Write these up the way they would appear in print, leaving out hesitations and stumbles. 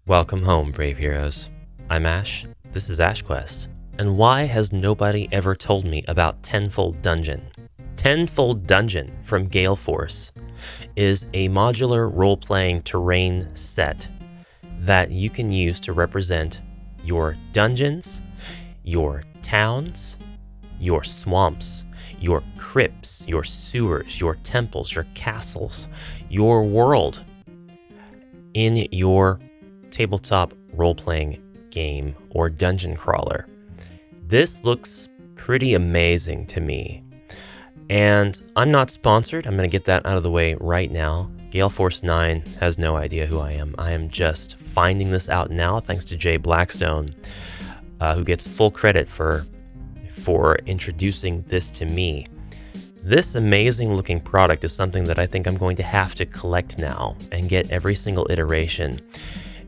Welcome home, brave heroes. I'm Ash, this is HeroQuest, and why has nobody ever told me about TENFOLD Dungeon? TENFOLD Dungeon from Gale Force is a modular role-playing terrain set that you can use to represent your dungeons, your towns, your swamps, your crypts, your sewers, your temples, your castles, your world in your tabletop role-playing game or dungeon crawler. This looks pretty amazing to me. And I'm not sponsored. I'm going to get that out of the way right now. Gale Force 9 has no idea who I am. I am just finding this out now thanks to Jay Blackstone, who gets full credit for introducing this to me. This amazing looking product is something that I think I'm going to have to collect now and get every single iteration.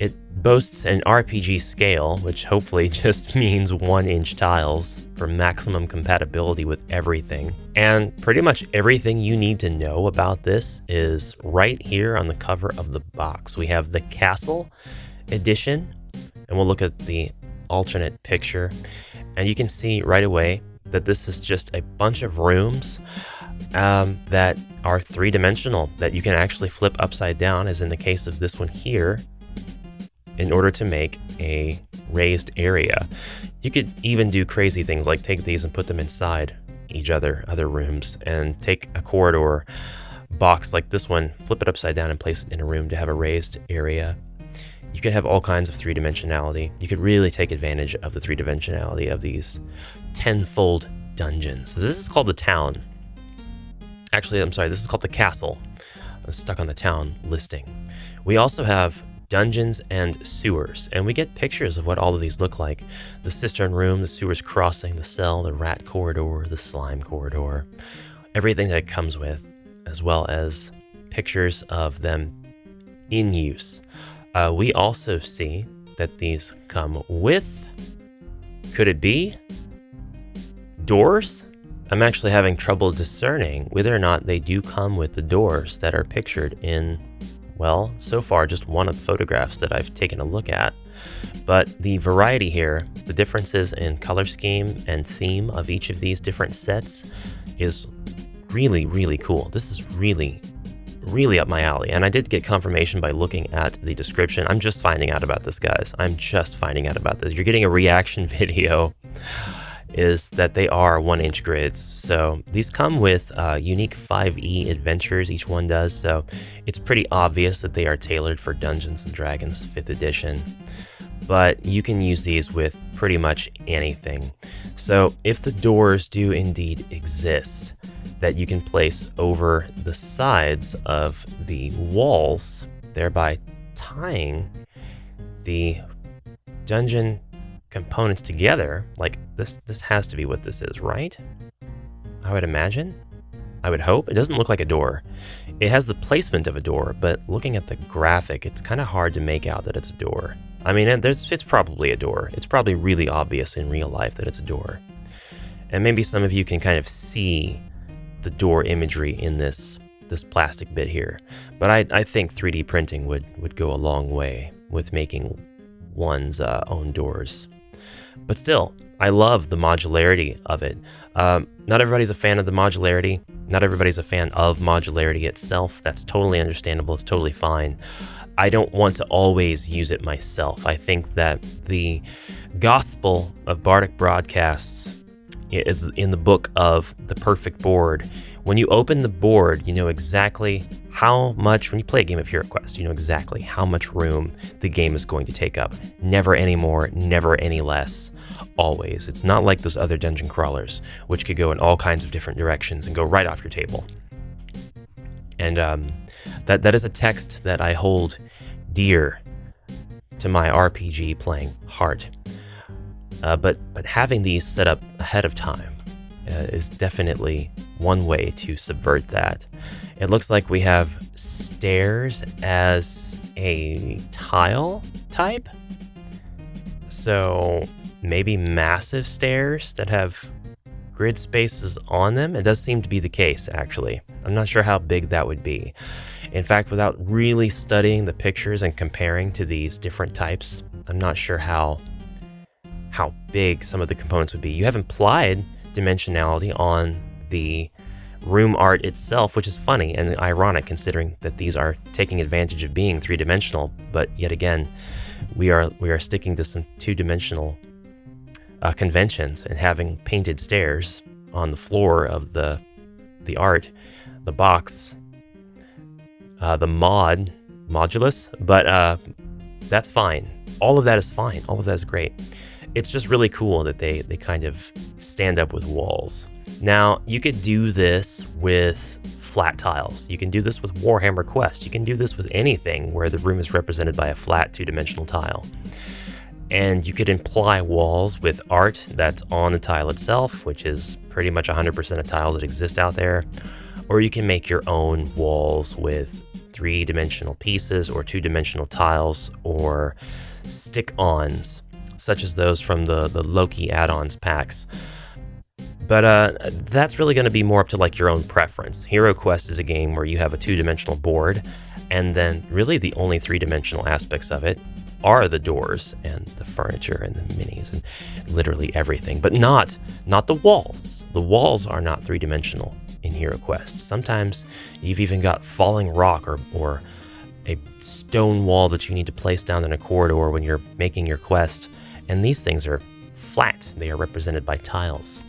It boasts an RPG scale, which hopefully just means 1-inch tiles for maximum compatibility with everything. And pretty much everything you need to know about this is right here on the cover of the box. We have the Castle Edition, and we'll look at the alternate picture, and you can see right away that this is just a bunch of rooms that are three-dimensional, that you can actually flip upside down, as in the case of this one here, in order to make a raised area. You could even do crazy things like take these and put them inside each other rooms, and take a corridor box like this one, flip it upside down and place it in a room to have a raised area. You could have all kinds of three-dimensionality. You could really take advantage of the three-dimensionality of these TENFOLD dungeons. So this is called the town. Actually, I'm sorry, this is called the castle. I'm stuck on the town listing. We also have dungeons and sewers, and we get pictures of what all of these look like. The cistern room, the sewers crossing, the cell, the rat corridor, the slime corridor, everything that it comes with, as well as pictures of them in use. We also see that these come with, could it be doors? I'm actually having trouble discerning whether or not they do come with the doors that are pictured in, well, so far just one of the photographs that I've taken a look at. But the variety here, the differences in color scheme and theme of each of these different sets is really, really cool. This is really up my alley, and I did get confirmation by looking at the description. I'm just finding out about this, guys. I'm just finding out about this. You're getting a reaction video, is that they are 1-inch grids. So these come with unique 5e adventures, each one does, so it's pretty obvious that they are tailored for Dungeons & Dragons 5th edition. But you can use these with pretty much anything. So if the doors do indeed exist, that you can place over the sides of the walls, thereby tying the dungeon components together, like this has to be what this is, right? I would imagine. I would hope. It doesn't look like a door. It has the placement of a door, but looking at the graphic, it's kind of hard to make out that it's a door. I mean, it's probably a door. It's probably really obvious in real life that it's a door. And maybe some of you can kind of see the door imagery in this plastic bit here. But I think 3D printing would go a long way with making one's own doors. But still, I love the modularity of it. Not everybody's a fan of the modularity. Not everybody's a fan of modularity itself. That's totally understandable. It's totally fine. I don't want to always use it myself. I think that the gospel of Bardic Broadcasts in the book of the perfect board, when you open the board, you know exactly how much, when you play a game of HeroQuest, you know exactly how much room the game is going to take up. Never any more, never any less, always. It's not like those other dungeon crawlers, which could go in all kinds of different directions and go right off your table. And that is a text that I hold dear to my RPG playing heart. But having these set up ahead of time is definitely one way to subvert that. It looks like we have stairs as a tile type. So maybe massive stairs that have grid spaces on them. It does seem to be the case, actually. I'm not sure how big that would be. In fact, without really studying the pictures and comparing to these different types, I'm not sure how big some of the components would be. You have implied dimensionality on the room art itself, which is funny and ironic considering that these are taking advantage of being three-dimensional, but yet again, we are sticking to some two-dimensional conventions and having painted stairs on the floor of the art, the box, the modulus, but that's fine. All of that is fine. All of that is great. It's just really cool that they kind of stand up with walls. Now, you could do this with flat tiles. You can do this with Warhammer Quest. You can do this with anything where the room is represented by a flat two-dimensional tile. And you could imply walls with art that's on the tile itself, which is pretty much 100% of tiles that exist out there. Or you can make your own walls with three-dimensional pieces or two-dimensional tiles or stick-ons, such as those from the Loki add-ons packs. But that's really going to be more up to like your own preference. HeroQuest is a game where you have a two-dimensional board, and then really the only three-dimensional aspects of it are the doors and the furniture and the minis and literally everything, but not the walls. The walls are not three-dimensional in HeroQuest. Sometimes you've even got falling rock or a stone wall that you need to place down in a corridor when you're making your quest, and these things are flat. They are represented by tiles.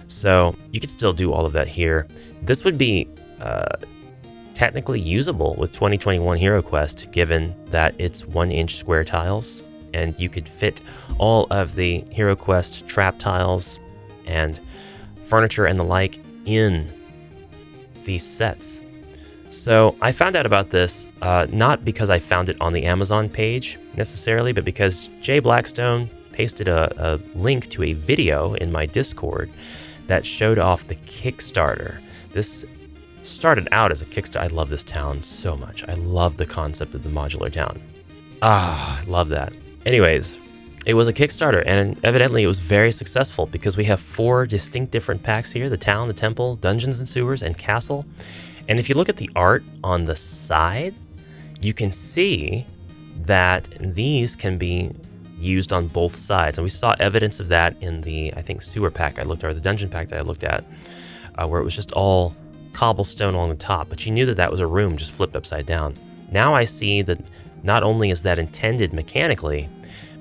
So you could still do all of that here. This would be technically usable with 2021 HeroQuest, given that it's 1-inch square tiles, and you could fit all of the HeroQuest trap tiles and furniture and the like in these sets. So I found out about this not because I found it on the Amazon page necessarily, but because Jay Blackstone pasted a link to a video in my Discord that showed off the Kickstarter. This started out as a Kickstarter. I love this town so much. I love the concept of the Modular Town. I love that. Anyways, it was a Kickstarter, and evidently it was very successful because we have 4 distinct different packs here: the town, the temple, dungeons and sewers, and castle. And if you look at the art on the side, you can see that these can be used on both sides. And we saw evidence of that in the, I think, sewer pack I looked at, or the dungeon pack that I looked at, where it was just all cobblestone along the top, but you knew that that was a room just flipped upside down. Now I see that not only is that intended mechanically,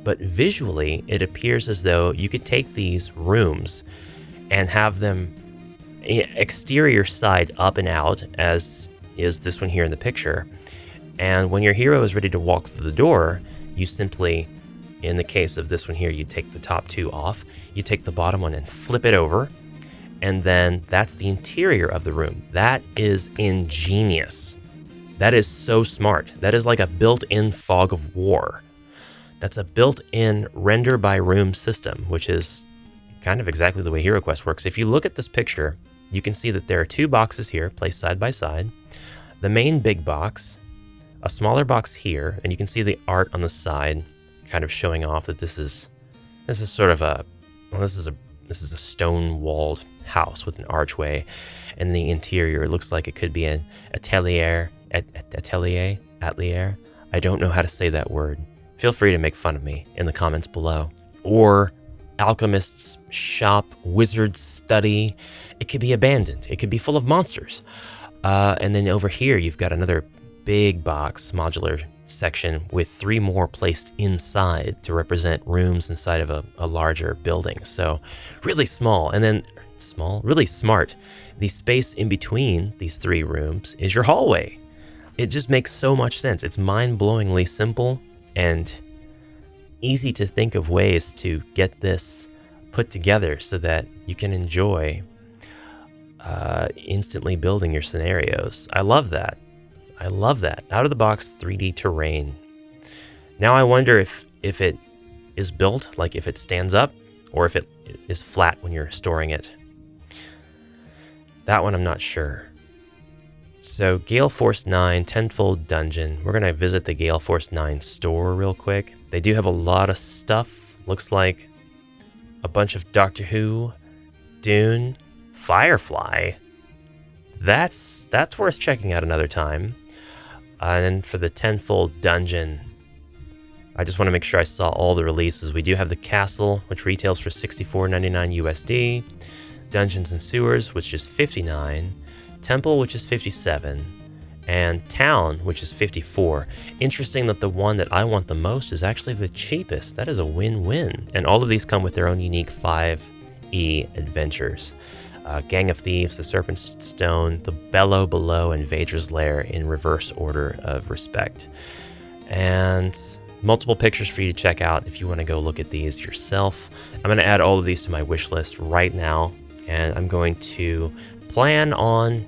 but visually it appears as though you could take these rooms and have them exterior side up and out, as is this one here in the picture. And when your hero is ready to walk through the door, you simply, in the case of this one here, you take the top 2 off, you take the bottom one and flip it over, and then that's the interior of the room. That is ingenious. That is so smart. That is like a built-in fog of war. That's a built-in render by room system, which is kind of exactly the way HeroQuest works. If you look at this picture, you can see that there are 2 boxes here placed side by side, the main big box, a smaller box here, and you can see the art on the side kind of showing off that this is sort of a, well, this is a stone-walled house with an archway, and the interior, it looks like it could be an atelier. I don't know how to say that word. Feel free to make fun of me in the comments below. Or alchemist's shop, wizard's study. It could be abandoned. It could be full of monsters. And then over here, you've got another big box, modular section, with 3 more placed inside to represent rooms inside of a larger building. So really small, and then really smart. The space in between these 3 rooms is your hallway. It just makes so much sense. It's mind-blowingly simple and easy to think of ways to get this put together so that you can enjoy instantly building your scenarios. I love that. Out of the box 3D terrain. Now I wonder if it is built, like if it stands up, or if it is flat when you're storing it. That one I'm not sure. So Gale Force 9 Tenfold Dungeon. We're going to visit the Gale Force 9 store real quick. They do have a lot of stuff. Looks like a bunch of Doctor Who, Dune, Firefly. That's worth checking out another time. And then for the Tenfold dungeon, I just want to make sure I saw all the releases. We do have the Castle, which retails for $64.99 USD. Dungeons and Sewers, which is $59. Temple, which is $57. And Town, which is $54. Interesting that the one that I want the most is actually the cheapest. That is a win-win. And all of these come with their own unique 5E adventures. Gang of Thieves, the Serpent's Stone, the Bellow Below, and Vader's Lair in reverse order of respect. And multiple pictures for you to check out if you want to go look at these yourself. I'm going to add all of these to my wish list right now, and I'm going to plan on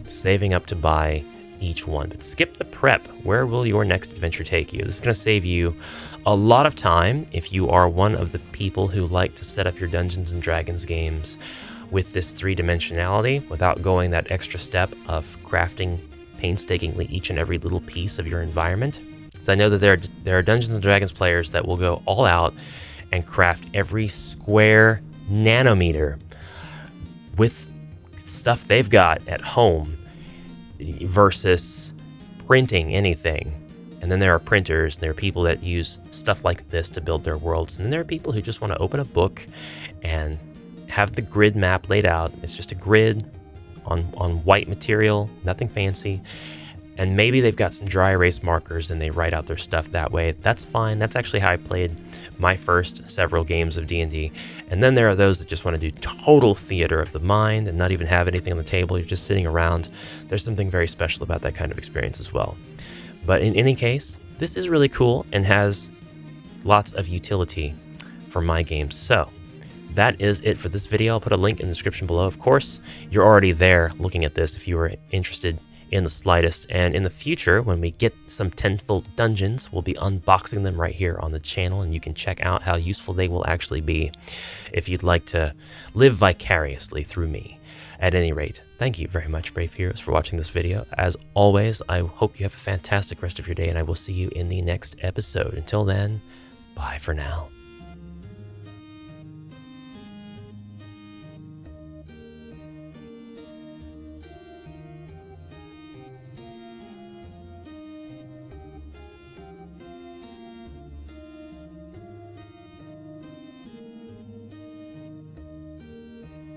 saving up to buy each one. But skip the prep. Where will your next adventure take you? This is going to save you a lot of time if you are one of the people who like to set up your Dungeons and Dragons games with this three-dimensionality without going that extra step of crafting painstakingly each and every little piece of your environment. So I know that there are Dungeons and Dragons players that will go all out and craft every square nanometer with stuff they've got at home versus printing anything. And then there are printers, and there are people that use stuff like this to build their worlds. And then there are people who just want to open a book and have the grid map laid out. It's just a grid on white material, nothing fancy. And maybe they've got some dry erase markers and they write out their stuff that way. That's fine. That's actually how I played my first several games of D&D. And then there are those that just want to do total theater of the mind and not even have anything on the table. You're just sitting around. There's something very special about that kind of experience as well. But in any case, this is really cool and has lots of utility for my games. So that is it for this video. I'll put a link in the description below. Of course, you're already there looking at this if you were interested in the slightest. And in the future, when we get some Tenfold dungeons, we'll be unboxing them right here on the channel, and you can check out how useful they will actually be if you'd like to live vicariously through me. At any rate, thank you very much, brave heroes, for watching this video. As always, I hope you have a fantastic rest of your day, and I will see you in the next episode. Until then, bye for now.